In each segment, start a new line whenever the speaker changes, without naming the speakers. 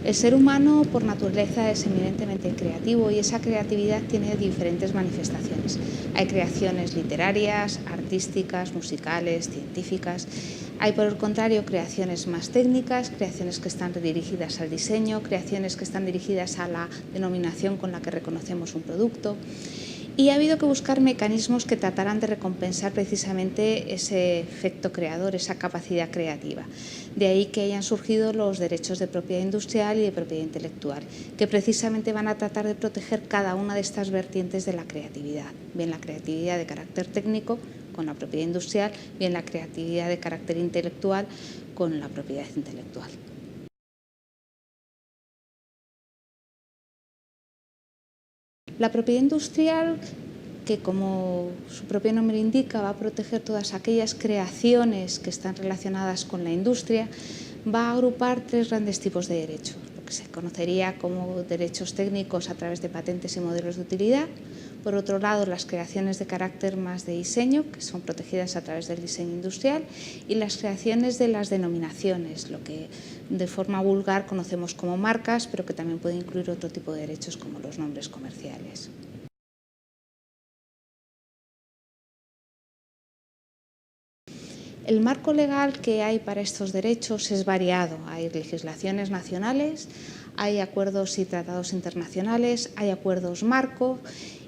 El ser humano por naturaleza es eminentemente creativo y esa creatividad tiene diferentes manifestaciones. Hay creaciones literarias, artísticas, musicales, científicas. Hay por el contrario creaciones más técnicas, creaciones que están dirigidas al diseño, creaciones que están dirigidas a la denominación con la que reconocemos un producto. Y ha habido que buscar mecanismos que trataran de recompensar precisamente ese efecto creador, esa capacidad creativa. De ahí que hayan surgido los derechos de propiedad industrial y de propiedad intelectual, que precisamente van a tratar de proteger cada una de estas vertientes de la creatividad, bien la creatividad de carácter técnico con la propiedad industrial, bien la creatividad de carácter intelectual con la propiedad intelectual. La propiedad industrial, que como su propio nombre indica, va a proteger todas aquellas creaciones que están relacionadas con la industria, va a agrupar tres grandes tipos de derechos, lo que se conocería como derechos técnicos a través de patentes y modelos de utilidad. Por otro lado, las creaciones de carácter más de diseño, que son protegidas a través del diseño industrial, y las creaciones de las denominaciones, lo que de forma vulgar conocemos como marcas, pero que también puede incluir otro tipo de derechos como los nombres comerciales. El marco legal que hay para estos derechos es variado. Hay legislaciones nacionales, hay acuerdos y tratados internacionales, hay acuerdos marco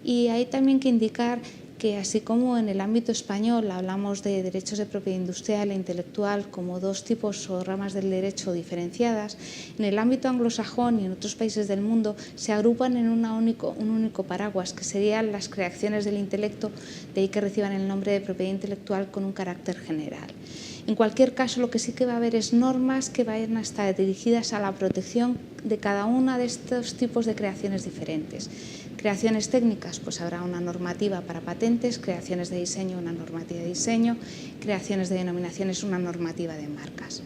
y hay también que indicar que así como en el ámbito español hablamos de derechos de propiedad industrial e intelectual como dos tipos o ramas del derecho diferenciadas, en el ámbito anglosajón y en otros países del mundo se agrupan en un único paraguas, que serían las creaciones del intelecto, de ahí que reciban el nombre de propiedad intelectual con un carácter general. En cualquier caso, lo que sí que va a haber es normas que vayan a estar dirigidas a la protección de cada una de estos tipos de creaciones diferentes. Creaciones técnicas, pues habrá una normativa para patentes, creaciones de diseño, una normativa de diseño, creaciones de denominaciones, una normativa de marcas.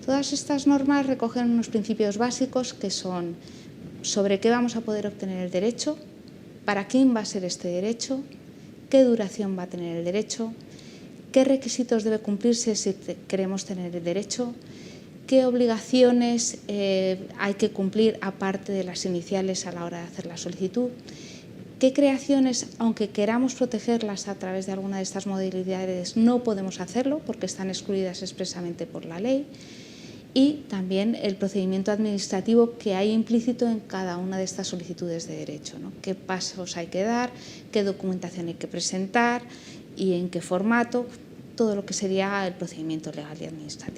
Todas estas normas recogen unos principios básicos que son sobre qué vamos a poder obtener el derecho, para quién va a ser este derecho, qué duración va a tener el derecho, qué requisitos debe cumplirse si queremos tener el derecho, qué obligaciones hay que cumplir aparte de las iniciales a la hora de hacer la solicitud, qué creaciones, aunque queramos protegerlas a través de alguna de estas modalidades, no podemos hacerlo porque están excluidas expresamente por la ley, y también el procedimiento administrativo que hay implícito en cada una de estas solicitudes de derecho, ¿no? Qué pasos hay que dar, qué documentación hay que presentar y en qué formato, todo lo que sería el procedimiento legal y administrativo.